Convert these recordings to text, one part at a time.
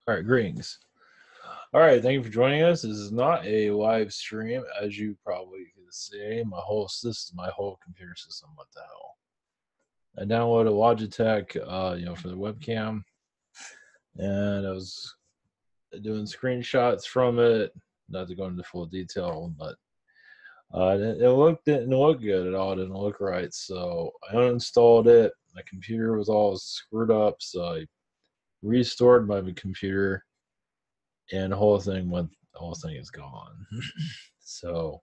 All right, greetings. All right, thank you for joining us. This is not a live stream, as you probably can see. My whole system, my whole computer system, what the hell? I downloaded Logitech, for the webcam, and I was doing screenshots from it. Not to go into full detail, but didn't look good at all. It didn't look right, so I uninstalled it. My computer was all screwed up, so I restored my computer, and the whole thing is gone. So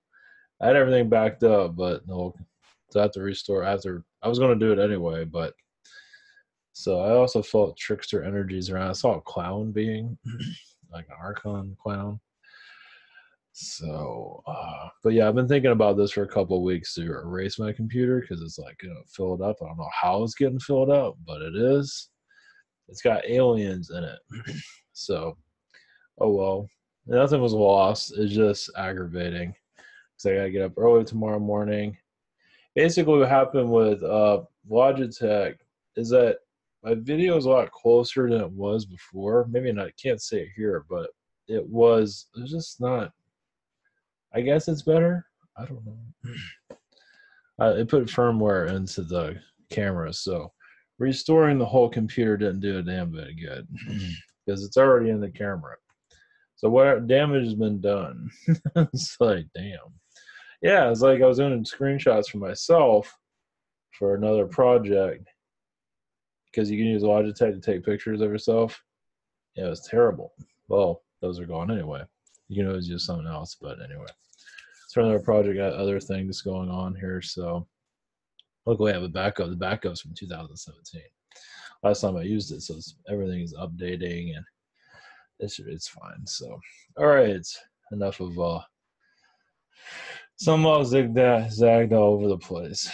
I had everything backed up, but no, so I have to restore after. I was going to do it anyway, but so I also felt trickster energies around. I saw a clown being, like an Archon clown. So, but yeah, I've been thinking about this for a couple of weeks to erase my computer because it's like, filled up. I don't know how it's getting filled up, but it is. It's got aliens in it. So, oh well, nothing was lost. It's just aggravating because I got to get up early tomorrow morning. Basically, what happened with Logitech is that my video is a lot closer than it was before. Maybe not, I can't say it here, but it's just not. I guess it's better. I don't know. It put firmware into the camera, so restoring the whole computer didn't do a damn bit good because it's already in the camera. So what damage has been done? It's like, damn. Yeah, it's like I was doing screenshots for myself for another project because you can use Logitech to take pictures of yourself. Yeah, it was terrible. Well, those are gone anyway. You can always use something else, but anyway. It's for another project, got other things going on here. So luckily I have a backup. The backup's from 2017. Last time I used it, so everything is updating and it's fine. So all right, enough of some zagged all over the place.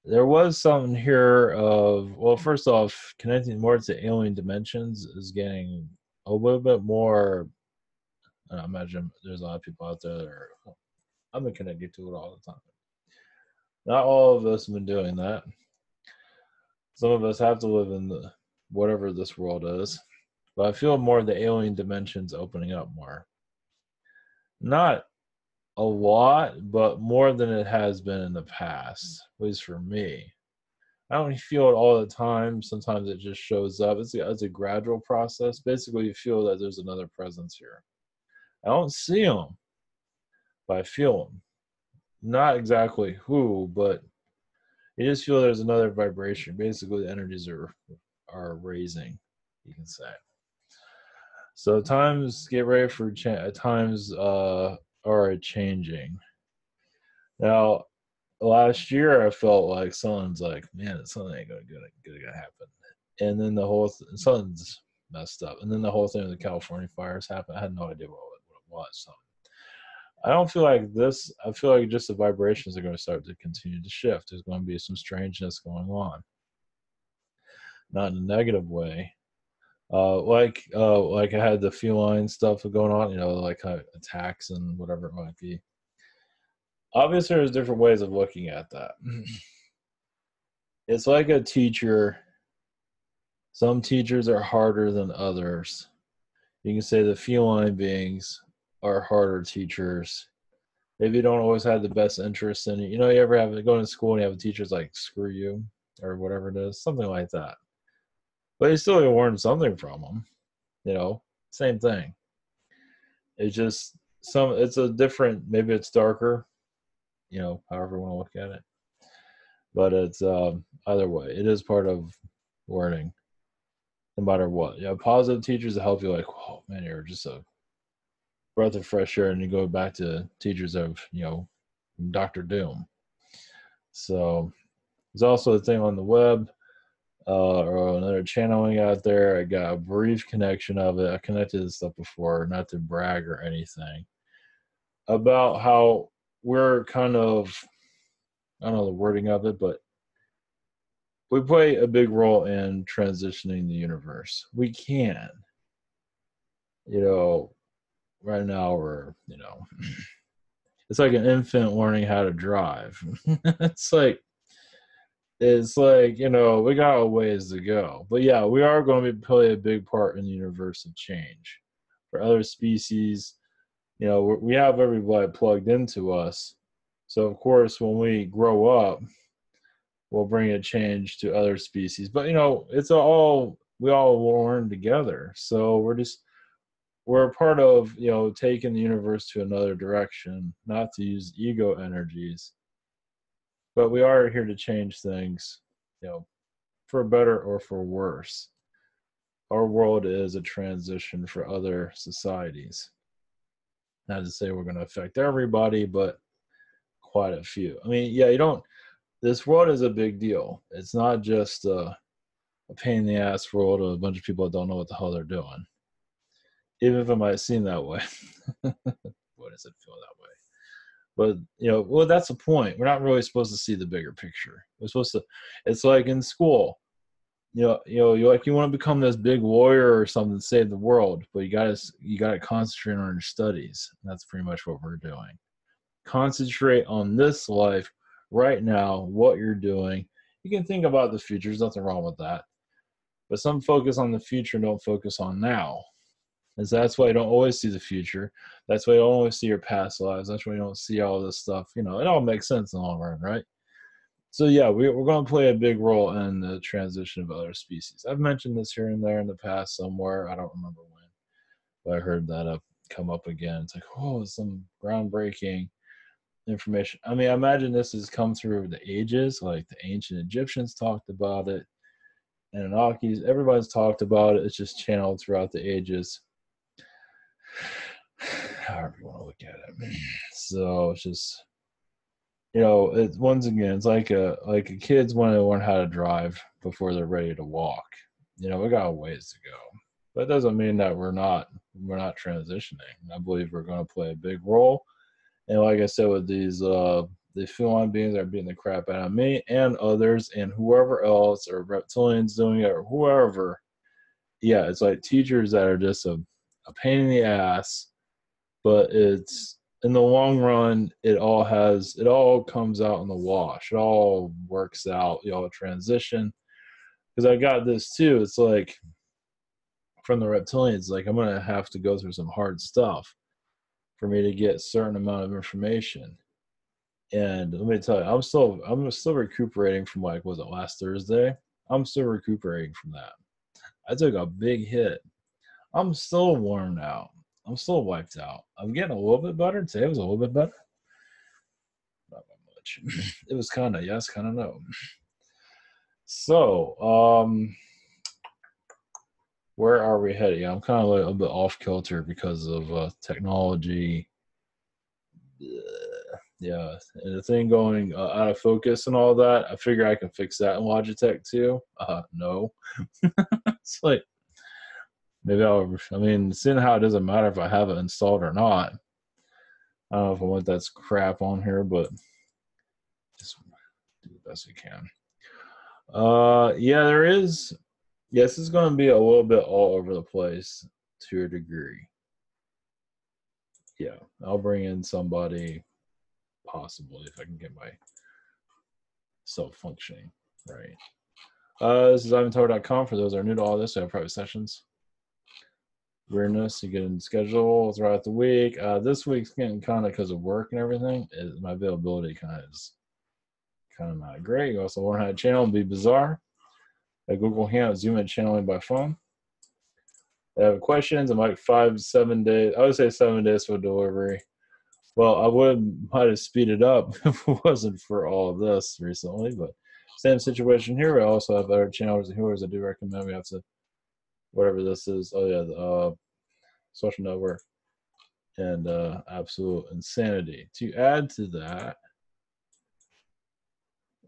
There was something here of, well, first off, connecting more to alien dimensions is getting a little bit more. I imagine there's a lot of people out there that are, I've been connected to it all the time. Not all of us have been doing that. Some of us have to live in whatever this world is, but I feel more of the alien dimensions opening up more. Not a lot, but more than it has been in the past, at least for me. I don't feel it all the time. Sometimes it just shows up. It's a gradual process. Basically, you feel that there's another presence here. I don't see them, but I feel them. Not exactly who, but you just feel there's another vibration. Basically, the energies are raising, you can say. So times get ready for times are changing. Now, last year I felt like someone's like, man, something ain't gonna happen, and then something's messed up, and then the whole thing with the California fires happened. I had no idea what it was. So I don't feel like this. I feel like just the vibrations are going to start to continue to shift. There's going to be some strangeness going on, not in a negative way. Like I had the feline stuff going on, like attacks and whatever it might be. Obviously, there's different ways of looking at that. It's like a teacher. Some teachers are harder than others. You can say the feline beings are harder teachers. Maybe don't always have the best interest in it. You ever have going to school and you have teachers like screw you or whatever it is, something like that. But you still learn something from them. Same thing. It's just it's a different. Maybe it's darker. However you want to look at it. But it's either way, it is part of learning, no matter what. Positive teachers that help you, like, oh man, you're just a breath of fresh air, and you go back to teachers of Dr. Doom. So there's also a thing on the web or another channeling out there. I got a brief connection of it. I connected this stuff before, not to brag or anything, about how we're kind of, I don't know the wording of it, but we play a big role in transitioning the universe. We can. Right now we're, it's like an infant learning how to drive. It's like it's like, we got a ways to go. But yeah, we are going to play a big part in the universe of change. For other species, we have everybody plugged into us. So of course, when we grow up, we'll bring a change to other species. But it's all we all learn together. So we're a part of taking the universe to another direction, not to use ego energies, but we are here to change things, for better or for worse. Our world is a transition for other societies. Not to say we're going to affect everybody, but quite a few. I mean, yeah, you don't. This world is a big deal. It's not just a pain in the ass world of a bunch of people that don't know what the hell they're doing. Even if it might seem that way. Boy, does it feel that way. But well, that's the point. We're not really supposed to see the bigger picture. We're supposed to. It's like in school. You want to become this big warrior or something to save the world, but you gotta concentrate on your studies. That's pretty much what we're doing. Concentrate on this life right now, what you're doing. You can think about the future. There's nothing wrong with that. But some focus on the future, don't focus on now. And so that's why you don't always see the future. That's why you don't always see your past lives. That's why you don't see all this stuff. It all makes sense in the long run, right? So yeah, we're going to play a big role in the transition of other species. I've mentioned this here and there in the past somewhere. I don't remember when, but I heard that come up again. It's like, oh, some groundbreaking information. I mean, I imagine this has come through the ages. Like the ancient Egyptians talked about it, Anunnakis, everybody's talked about it. It's just channeled throughout the ages. However you want to look at it. So it's just, once again, it's like a kids want to learn how to drive before they're ready to walk. We got a ways to go. That doesn't mean that we're not transitioning. I believe we're going to play a big role. And like I said, with these the feline beings that are beating the crap out of me and others and whoever else, or reptilians doing it, or whoever, yeah, it's like teachers that are just a pain in the ass, but it's in the long run, it all comes out in the wash. It all works out, transition. Because I got this too. It's like from the reptilians, like I'm gonna have to go through some hard stuff for me to get a certain amount of information. And let me tell you, I'm still recuperating from, like, was it last Thursday? I'm still recuperating from that. I took a big hit. I'm still worn out. I'm still wiped out. I'm getting a little bit better. Today was a little bit better. Not by much. It was kind of yes, kind of no. So, where are we headed? Yeah, I'm kind of like a bit off kilter because of technology. Yeah, and the thing going out of focus and all that. I figure I can fix that in Logitech too. No. It's like, seeing how it doesn't matter if I have it installed or not. I don't know if I want that crap on here, but just do the best we can. Yeah, there is. Yes, it's going to be a little bit all over the place to a degree. Yeah, I'll bring in somebody, possibly, if I can get myself functioning right. This is ivantower.com. For those that are new to all this, I have private sessions. Weirdness, you get in schedule throughout the week. This week's getting kind of, because of work and everything, my availability is kind of not great. You also learn how to channel and be bizarre. At Google Hangout, Zoom, and channeling by phone. I have questions. I'm like 5 to 7 days. I would say 7 days for delivery. Well, I might have speeded up if it wasn't for all of this recently, but same situation here. We also have other channels and viewers. I do recommend we have to, whatever this is. Oh yeah, the social network and absolute insanity. To add to that,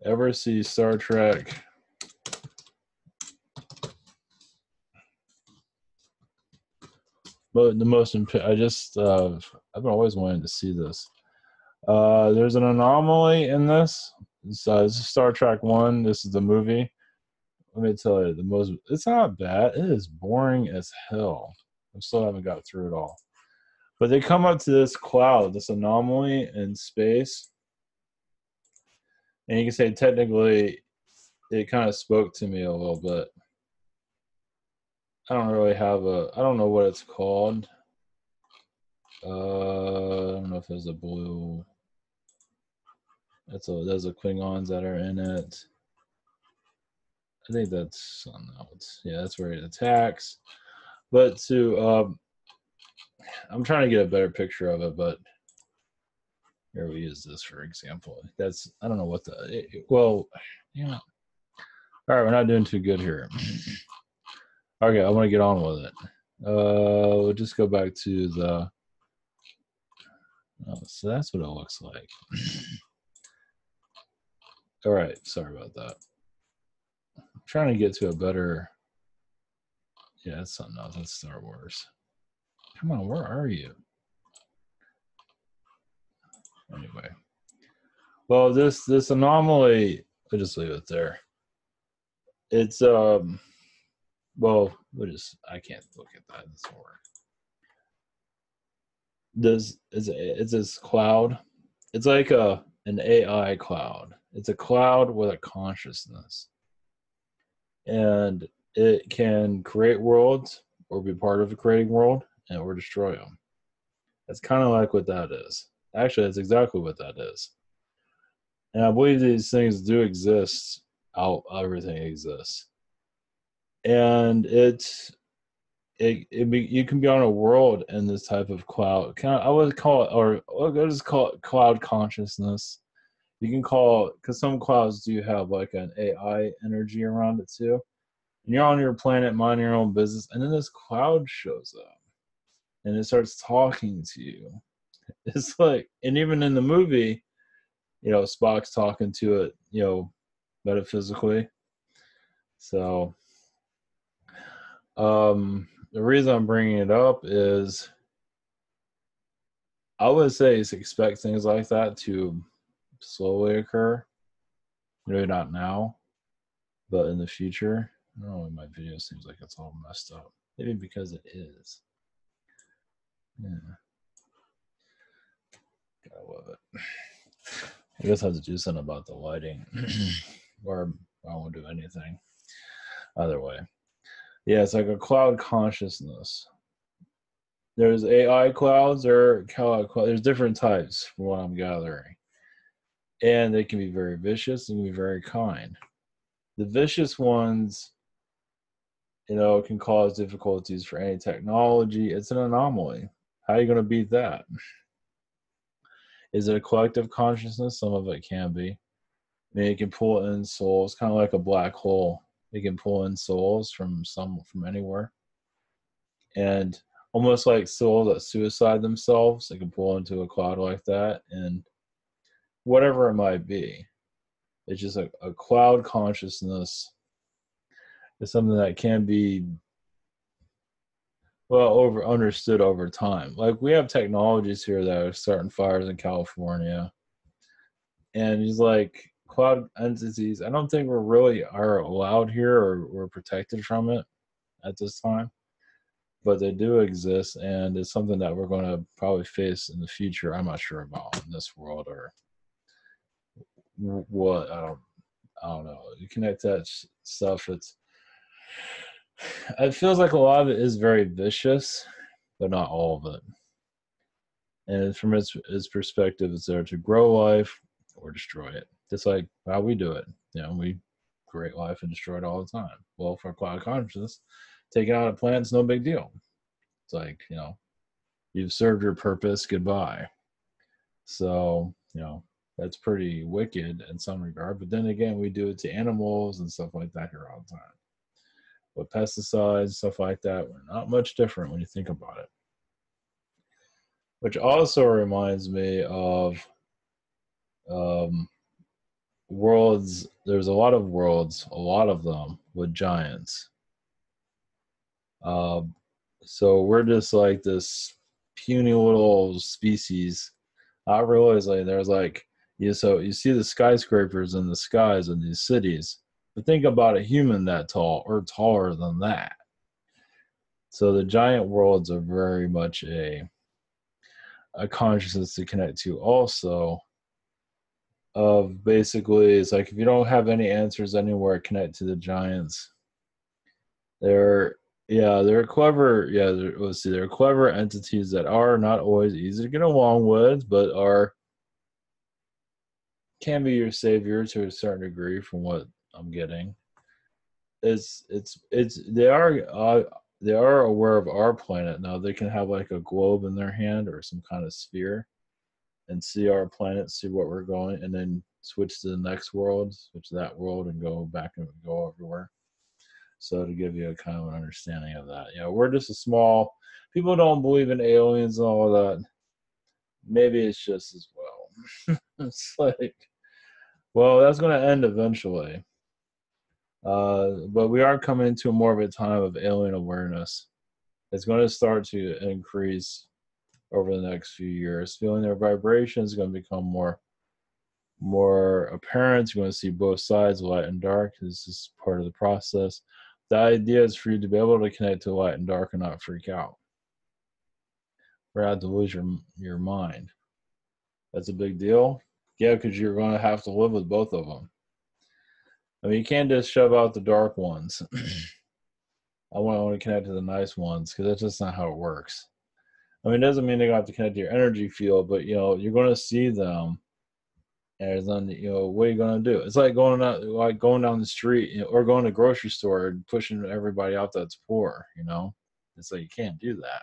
ever see Star Trek? But the most I've been always wanting to see this. There's an anomaly in this. This is Star Trek 1. This is the movie. Let me tell you, it's not bad. It is boring as hell. I still haven't got through it all. But they come up to this cloud, this anomaly in space. And you can say technically it kind of spoke to me a little bit. I don't really have I don't know what it's called. I don't know if there's a blue. There's a Klingons that are in it. I think that's on notes. Yeah, that's where it attacks. But I'm trying to get a better picture of it, but here we use this for example. I don't know what well, yeah. All right, we're not doing too good here. Okay, I want to get on with it. We'll just go back to the. Oh, so that's what it looks like. All right, sorry about that. I'm trying to get to a better. Yeah, that's something else. That's Star Wars. Come on, where are you? Anyway, well, this anomaly. I'll just leave it there. It's well, I can't look at that. This will work. It's this cloud. It's like an AI cloud. It's a cloud with a consciousness, and it can create worlds or be part of a creating world or destroy them. That's kind of like what that is. Actually, that's exactly what that is. And I believe these things do exist. Everything exists, and you can be on a world in this type of cloud. I would call it, or I'll just call it cloud consciousness. You can call it, because some clouds do have like an AI energy around it too. And you're on your planet, minding your own business, and then this cloud shows up, and it starts talking to you. It's like, and even in the movie, Spock's talking to it, metaphysically. So, the reason I'm bringing it up is I would say expect things like that to slowly occur. Maybe not now, but in the future. I don't know, my video seems like it's all messed up. Maybe because it is. Yeah. Gotta love it. I guess I have to do something about the lighting. Or I won't do anything. Either way. Yeah, it's like a cloud consciousness. There's AI clouds or cloud. There's different types from what I'm gathering. And they can be very vicious and can be very kind. The vicious ones, can cause difficulties for any technology. It's an anomaly. How are you going to beat that? Is it a collective consciousness? Some of it can be. I mean, it can pull in souls, kind of like a black hole. It can pull in souls from anywhere. And almost like souls that suicide themselves, they can pull into a cloud like that. And whatever it might be, it's just a cloud consciousness is something that can be understood over time. Like, we have technologies here that are starting fires in California, and he's like, cloud entities, I don't think are allowed here, or we're protected from it at this time, but they do exist, and it's something that we're going to probably face in the future. I'm not sure about in this world or what. I don't know. You connect that stuff. It feels like a lot of it is very vicious, but not all of it. And from its perspective, it's there to grow life or destroy it. Just like how we do it. We create life and destroy it all the time. Well, for cloud consciousness, taking out a planet's no big deal. It's like, you've served your purpose, goodbye. So, that's pretty wicked in some regard. But then again, we do it to animals and stuff like that here all the time. With pesticides, stuff like that, we're not much different when you think about it. Which also reminds me of worlds. There's a lot of worlds, a lot of them with giants. So we're just like this puny little species. I realize there's so you see the skyscrapers in the skies in these cities, but think about a human that tall or taller than that. So the giant worlds are very much a consciousness to connect to also. of basically, it's like if you don't have any answers anywhere, connect to the giants. They're they're clever. Let's see, they're clever entities that are not always easy to get along with, but are can be your savior to a certain degree from what I'm getting. It's they are aware of our planet now. They can have like a globe in their hand or some kind of sphere and see our planet, see what we're going, and then switch to the next world, switch to that world, and go back and go everywhere. So to give you a kind of an understanding of that, we're just a small. People don't believe in aliens and all of that. Maybe it's just as well. It's like, well, that's going to end eventually. But we are coming into more of a time of alien awareness. It's going to start to increase over the next few years. Feeling their vibrations is going to become more apparent. You're going to see both sides, light and dark. This is part of the process. The idea is for you to be able to connect to light and dark and not freak out, or not to lose your mind. That's a big deal. Yeah, because you're going to have to live with both of them. I mean, you can't just shove out the dark ones. I want to connect to the nice ones because that's just not how it works. I mean, it doesn't mean they have to connect to your energy field, but you're going to see them, and then what are you going to do? It's like going down the street or going to the grocery store and pushing everybody out that's poor. It's like you can't do that.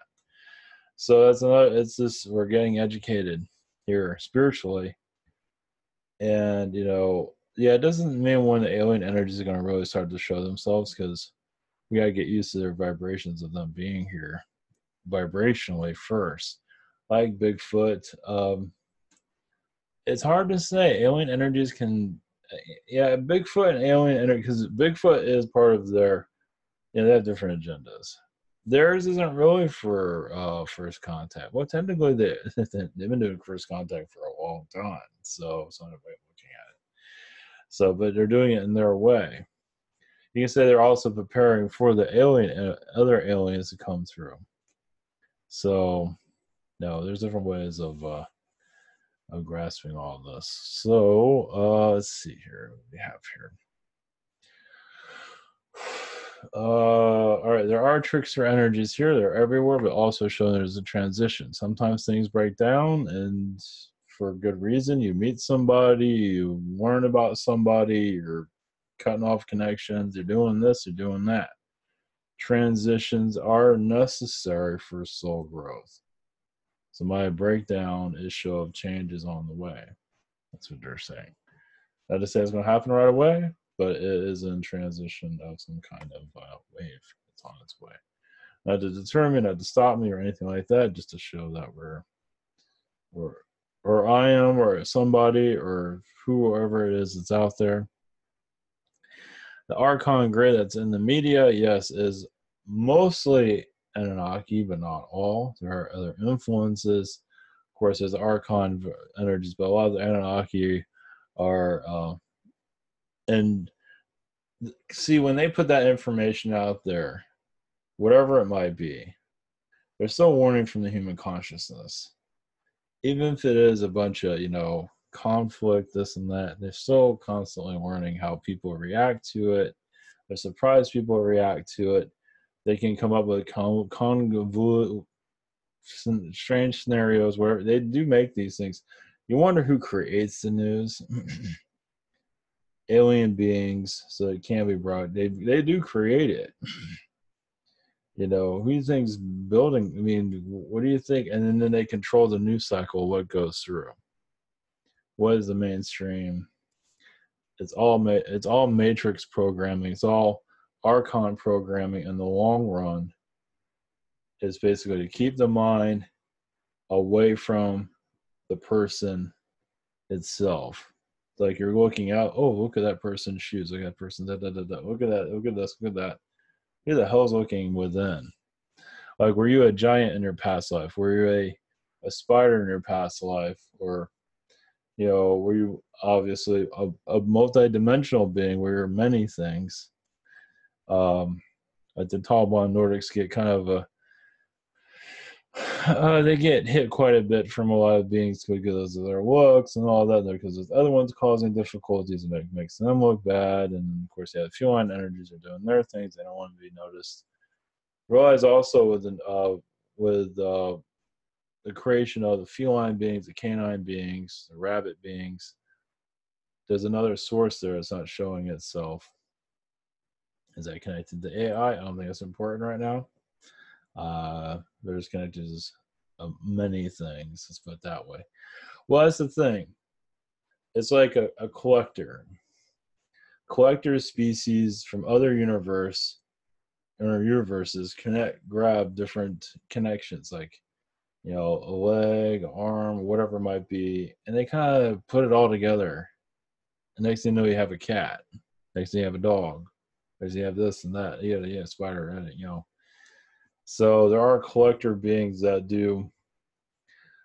So that's another. It's just we're getting educated here spiritually, and it doesn't mean when the alien energies are going to really start to show themselves because we got to get used to their vibrations of them being here vibrationally first, like Bigfoot. It's hard to say. Alien energies can, Bigfoot and alien energy, because Bigfoot is part of their, they have different agendas. Theirs isn't really for first contact. Well, technically, they've been doing first contact for a long time, so it's not a way of looking at it. So, but they're doing it in their way. You can say they're also preparing for the other aliens to come through. So, no, there's different ways of grasping all of this. So, let's see here. What do we have here? All right, there are trickster energies here. They're everywhere, but also showing there's a transition. Sometimes things break down, and for good reason. You meet somebody, you learn about somebody, you're cutting off connections, you're doing this, you're doing that. Transitions are necessary for soul growth. So my breakdown is show of changes on the way. That's what they're saying. Not to say it's going to happen right away, but it is in transition of some kind of wave. It's on its way. Not to deter me, not to stop me or anything like that, just to show that or I am, or somebody, or whoever it is that's out there. The Archon grid that's in the media, yes, is mostly Anunnaki, but not all. There are other influences. Of course, there's Archon energies, but a lot of the Anunnaki are. And see, when they put that information out there, whatever it might be, they're still warning from the human consciousness. Even if it is a bunch of, conflict, this and that, they're still constantly warning how people react to it. They're surprised people react to it. They can come up with strange scenarios where they do make these things. You wonder who creates the news. Alien beings, so it can be brought. They do create it. Who do you think's building? I mean, what do you think? And then they control the news cycle, what goes through. What is the mainstream? It's all matrix programming. It's all Archon programming in the long run. Is basically to keep the mind away from the person itself. Like you're looking out, oh, look at that person's shoes, look at that person, look at that, look at this, look at that. Who the hell's looking within? Like, were you a giant in your past life? Were you a spider in your past life? Or, were you obviously a multi-dimensional being where you're many things? The Taliban Nordics get kind of They get hit quite a bit from a lot of beings because of their looks and all that, because there's other ones causing difficulties and makes them look bad. And of course, yeah, the feline energies are doing their things. They don't want to be noticed. Realize also with the creation of the feline beings, the canine beings, the rabbit beings, there's another source there that's not showing itself. Is that connected to AI? I don't think it's important right now. There's connected to many things. Let's put it that way. Well, that's the thing. It's like a collector. Collector species from other universes grab different connections, like a leg, arm, whatever it might be, and they kind of put it all together. And next thing you know, you have a cat. Next thing you have a dog. Next thing you have this and that. Yeah, spider in it. So there are collector beings that do.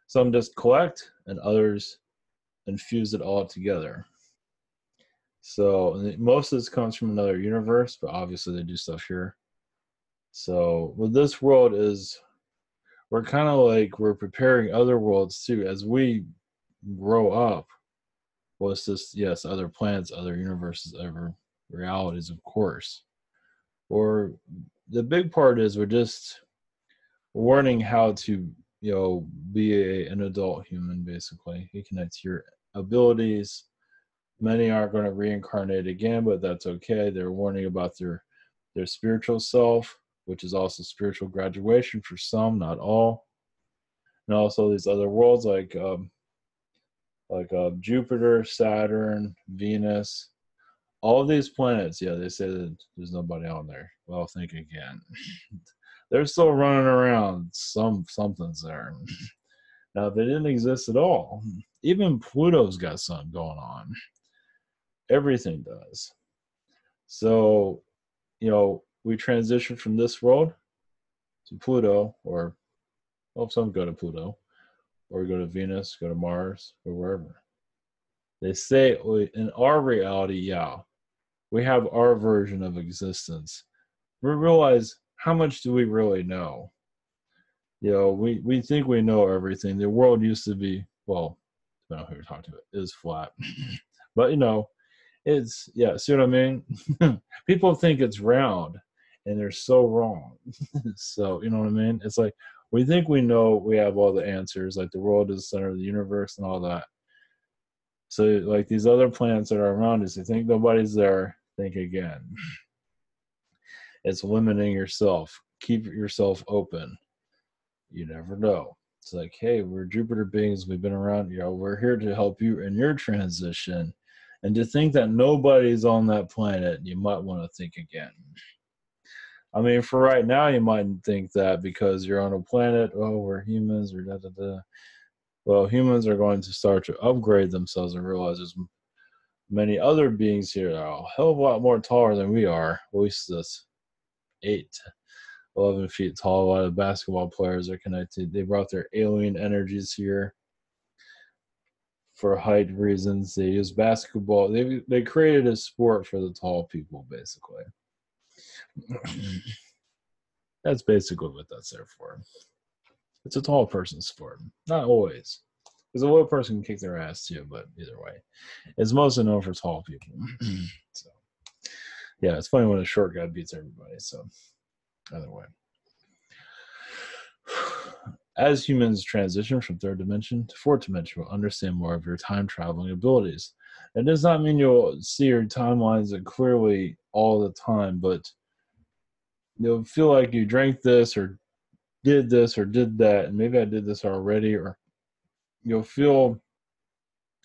Some just collect, and others infuse it all together. So most of this comes from another universe, but obviously they do stuff here. So with this world we're kind of like we're preparing other worlds too as we grow up. Well, it's just, yes, other planets, other universes, other realities, of course. Or the big part is we're just learning how to be an adult human. Basically, you connect to your abilities. Many aren't going to reincarnate again, but that's okay. They're warning about their spiritual self, which is also spiritual graduation for some, not all. And also these other worlds like Jupiter, Saturn, Venus, all of these planets. Yeah, they say that there's nobody on there. Well, think again. They're still running around. Something's there. Now, if they didn't exist at all, even Pluto's got something going on. Everything does. So, we transition from this world to Pluto, or some go to Pluto, or go to Venus, go to Mars, or wherever. They say in our reality, yeah, we have our version of existence. We realize, how much do we really know? We think we know everything. The world used to be, well, I don't know who you're talking to, is flat. But it's, yeah, see what I mean? People think it's round, and they're so wrong. So, you know what I mean? It's like we think we know, we have all the answers, like the world is the center of the universe and all that. So, like these other planets that are around us, you think nobody's there, think again. It's limiting yourself. Keep yourself open. You never know. It's like, hey, we're Jupiter beings. We've been around. We're here to help you in your transition. And to think that nobody's on that planet, you might want to think again. I mean, for right now, you might think that because you're on a planet, oh, we're humans, or da da da. Well, humans are going to start to upgrade themselves and realize there's many other beings here that are a hell of a lot more taller than we are. At least this 8 to 11 feet tall. A lot of basketball players are connected. They brought their alien energies here for height reasons. They use basketball. They created a sport for the tall people, basically. That's basically what that's there for. It's a tall person's sport. Not always. Because a little person can kick their ass too, but either way. It's mostly known for tall people. So, yeah, it's funny when a short guy beats everybody. So, either way. As humans transition from third dimension to fourth dimension, we'll understand more of your time traveling abilities. It does not mean you'll see your timelines clearly all the time, but you'll feel like you drank this or did this or did that, and maybe I did this already, or you'll feel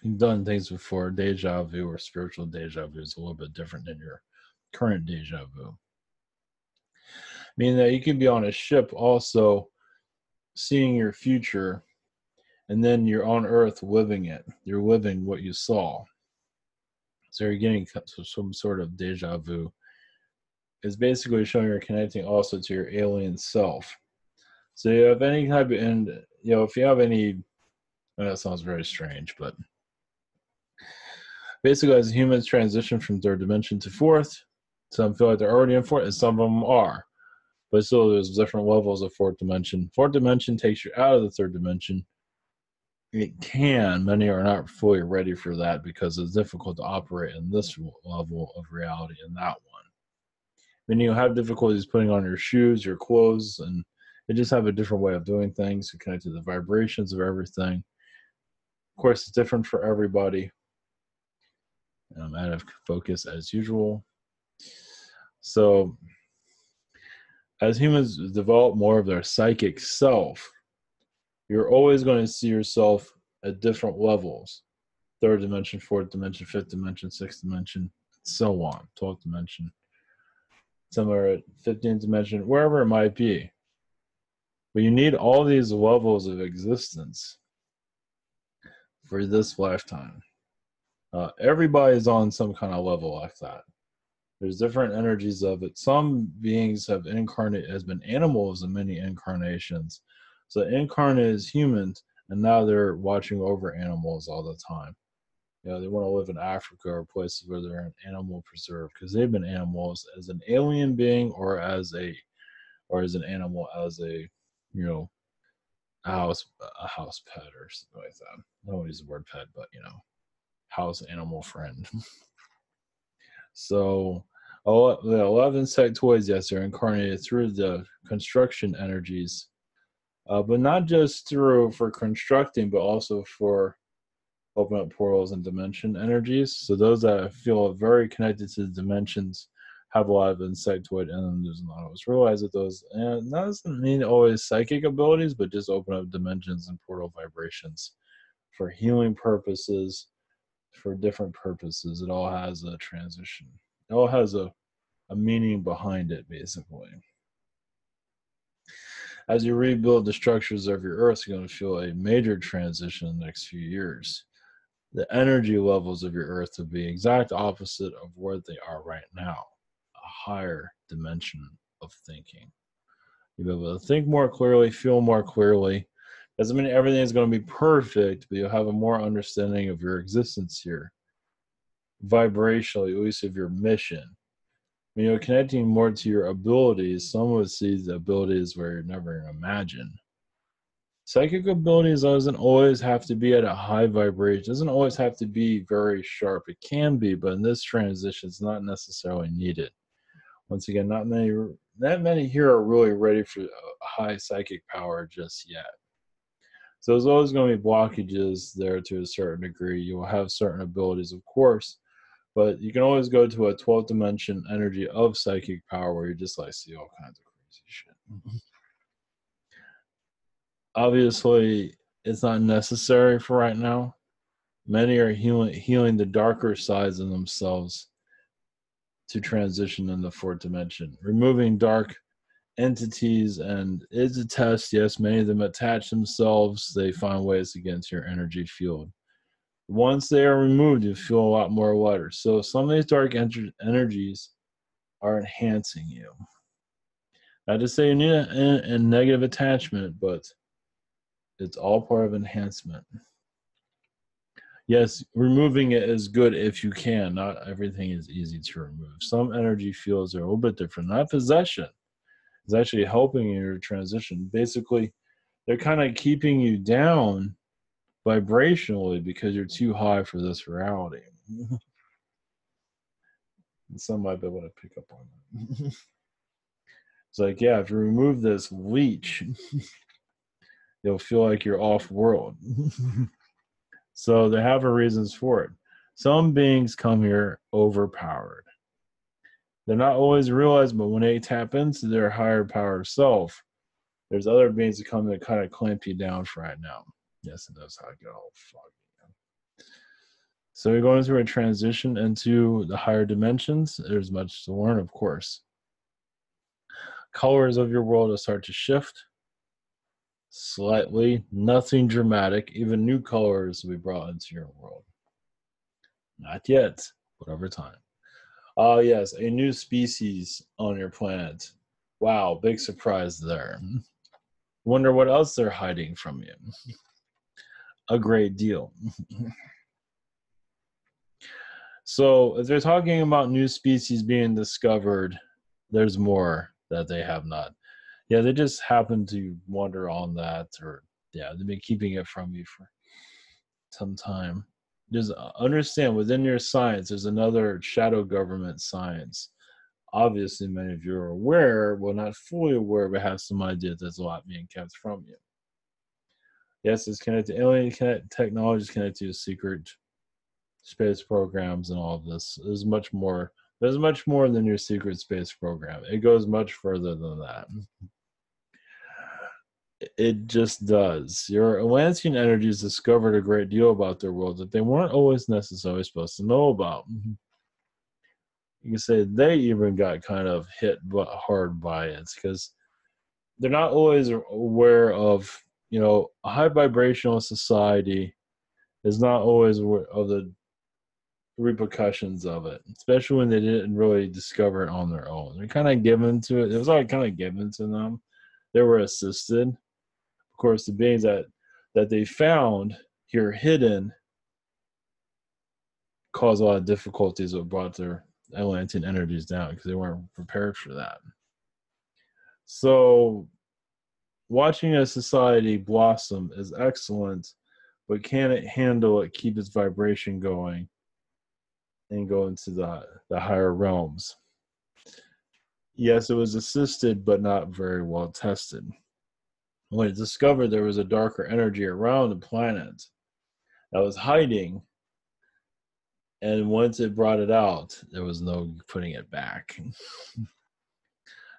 you've done things before. Deja vu or spiritual deja vu is a little bit different than your current deja vu. Meaning that you could be on a ship also seeing your future, and then you're on Earth living it. You're living what you saw. So you're getting some sort of deja vu. It's basically showing you're connecting also to your alien self. So you have any type of, and if you have any, that sounds very strange, but basically as humans transition from third dimension to fourth, some feel like they're already in fourth, and some of them are. But still, there's different levels of fourth dimension. Fourth dimension takes you out of the third dimension. It can. Many are not fully ready for that because it's difficult to operate in this level of reality and that one. Then you have difficulties putting on your shoes, your clothes, and they just have a different way of doing things to connect to the vibrations of everything. Of course, it's different for everybody. I'm out of focus as usual. So, as humans develop more of their psychic self, you're always going to see yourself at different levels. Third dimension, fourth dimension, fifth dimension, sixth dimension, so on, 12th dimension. Some are at 15th dimension, wherever it might be. But you need all these levels of existence for this lifetime. Everybody's on some kind of level like that. There's different energies of it. Some beings have incarnated as been animals in many incarnations. So incarnated as humans, and now they're watching over animals all the time. You know, they want to live in Africa or places where they're an animal preserve because they've been animals as an alien being or as an animal as a, you know, a house pet or something like that. I don't use the word pet, but you know, house animal friend. So the 11 insectoids, yes, are incarnated through the construction energies, but not just for constructing, but also for open up portals and dimension energies. So those that feel very connected to the dimensions have a lot of insectoid in them. Does not always realize that those, and that doesn't mean always psychic abilities, but just open up dimensions and portal vibrations for healing purposes, for different purposes. It all has a transition. It all has a meaning behind it, basically. As you rebuild the structures of your Earth, you're going to feel a major transition in the next few years. The energy levels of your Earth will be exact opposite of where they are right now, a higher dimension of thinking. You'll be able to think more clearly, feel more clearly. Doesn't mean everything is going to be perfect, but you'll have a more understanding of your existence here. Vibrationally, at least of your mission. When you're connecting more to your abilities, some would see the abilities where you're never going to imagine. Psychic abilities doesn't always have to be at a high vibration. It doesn't always have to be very sharp. It can be, but in this transition, it's not necessarily needed. Once again, not many here are really ready for a high psychic power just yet. So there's always going to be blockages there to a certain degree. You will have certain abilities, of course, but you can always go to a 12th dimension energy of psychic power where you just like see all kinds of crazy shit. Obviously, it's not necessary for right now. Many are healing the darker sides of themselves to transition in the fourth dimension, removing dark entities, and it's a test. Yes, many of them attach themselves. They find ways to get into your energy field. Once they are removed, you feel a lot more lighter. So some of these dark energies are enhancing you. Not to say you need a negative attachment, but it's all part of enhancement. Yes, removing it is good if you can. Not everything is easy to remove. Some energy fields are a little bit different. Not possession. It's actually helping in your transition. Basically, they're kind of keeping you down vibrationally because you're too high for this reality. And some might be able to pick up on that. It's like, yeah, if you remove this leech, you'll feel like you're off world. So they have reasons for it. Some beings come here overpowered. They're not always realized, but when they tap into their higher power self, there's other beings that come to kind of clamp you down for right now. Yes, it does how I get all foggy. So you're going through a transition into the higher dimensions. There's much to learn, of course. Colors of your world will start to shift slightly, nothing dramatic. Even new colors will be brought into your world. Not yet, but over time. Oh, yes, a new species on your planet. Wow, big surprise there. Wonder what else they're hiding from you. A great deal. So, if they're talking about new species being discovered, there's more that they have not. Yeah, they just happen to wander on that, or yeah, they've been keeping it from you for some time. Just understand within your science, there's another shadow government science. Obviously, many of you are aware, well, not fully aware, but have some idea that there's a lot being kept from you. Yes, it's connected to alien technology, connected to secret space programs and all of this. There's much more. There's much more than your secret space program. It goes much further than that. It just does. Your Atlantean energies discovered a great deal about their world that they weren't always necessarily supposed to know about. You can say they even got kind of hit hard by it because they're not always aware of, a high vibrational society is not always aware of the repercussions of it, especially when they didn't really discover it on their own. They're kind of given to it. It was all kind of given to them. They were assisted. Of course, the beings that they found here hidden caused a lot of difficulties that brought their Atlantean energies down because they weren't prepared for that. So watching a society blossom is excellent, but can it handle it, keep its vibration going, and go into the higher realms? Yes, it was assisted, but not very well tested. When it discovered there was a darker energy around the planet that was hiding, and once it brought it out, there was no putting it back.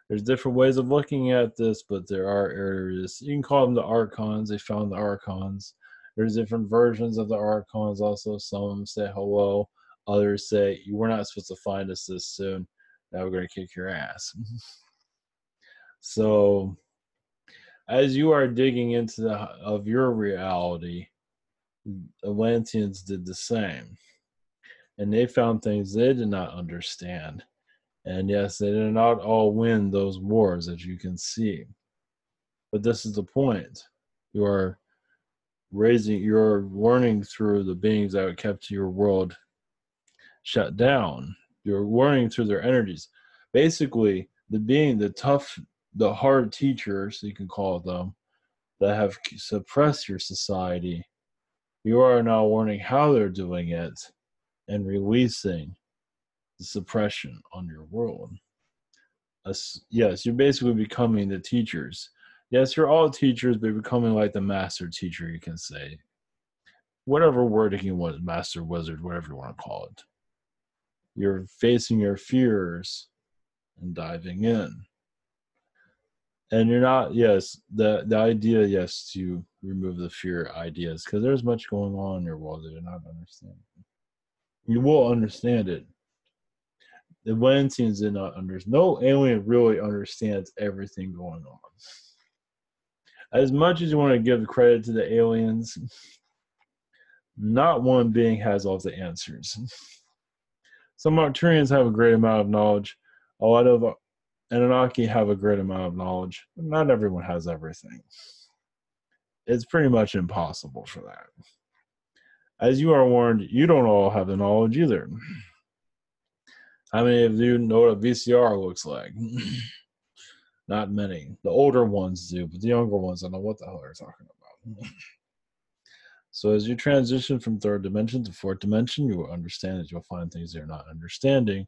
There's different ways of looking at this, but there are areas. You can call them the archons. They found the archons. There's different versions of the archons also. Some of them say hello. Others say, you were not supposed to find us this soon. Now we're going to kick your ass. So as you are digging into of your reality, Atlanteans did the same. And they found things they did not understand. And yes, they did not all win those wars, as you can see. But this is the point. You are you're learning through the beings that kept your world shut down. You're learning through their energies. Basically, the tough, the hard teachers, you can call them, that have suppressed your society, you are now learning how they're doing it and releasing the suppression on your world. Yes, you're basically becoming the teachers. Yes, you're all teachers, but you're becoming like the master teacher, you can say. Whatever wording you want, master wizard, whatever you want to call it. You're facing your fears and diving in. And you're not, yes, the idea, yes, to remove the fear ideas, because there's much going on in your world that you're not understanding. You will understand it. The Atlanteans did not understand. No alien really understands everything going on. As much as you want to give credit to the aliens, not one being has all the answers. Some Arcturians have a great amount of knowledge. A lot of Anunnaki have a great amount of knowledge. Not everyone has everything. It's pretty much impossible for that. As you are warned, you don't all have the knowledge either. How many of you know what a VCR looks like? Not many. The older ones do, but the younger ones don't know what the hell they're talking about. So as you transition from third dimension to fourth dimension, you will understand that you'll find things you're not understanding.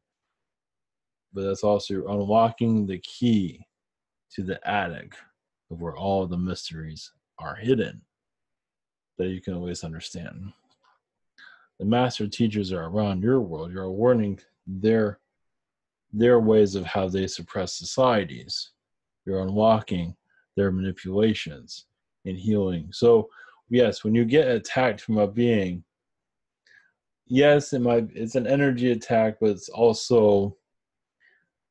But that's also unlocking the key to the attic of where all the mysteries are hidden that you can always understand. The master teachers are around your world. You're learning their ways of how they suppress societies. You're unlocking their manipulations and healing. So yes, when you get attacked from a being, yes, it's an energy attack, but it's also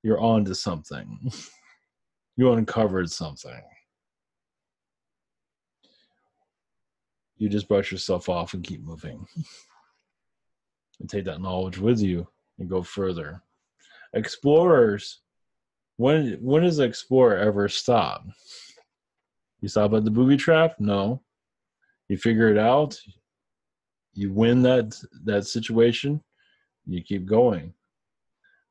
you're on to something. You uncovered something. You just brush yourself off and keep moving. And take that knowledge with you and go further. Explorers, when does an explorer ever stop? You stop at the booby trap? No. You figure it out. You win that situation. You keep going.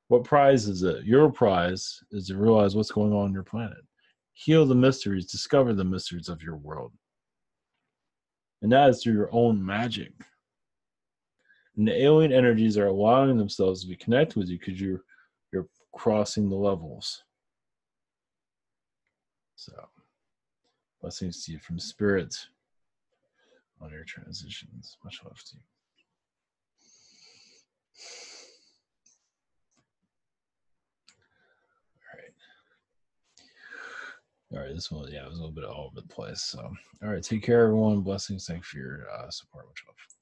What prize is it? Your prize is to realize what's going on your planet. Heal the mysteries, discover the mysteries of your world. And that is through your own magic. And the alien energies are allowing themselves to be connected with you because you're crossing the levels. So, blessings to you from Spirit on your transitions. Much love to you. All right, this one, yeah, it was a little bit all over the place. So, all right, take care, everyone. Blessings. Thanks for your support. Much love.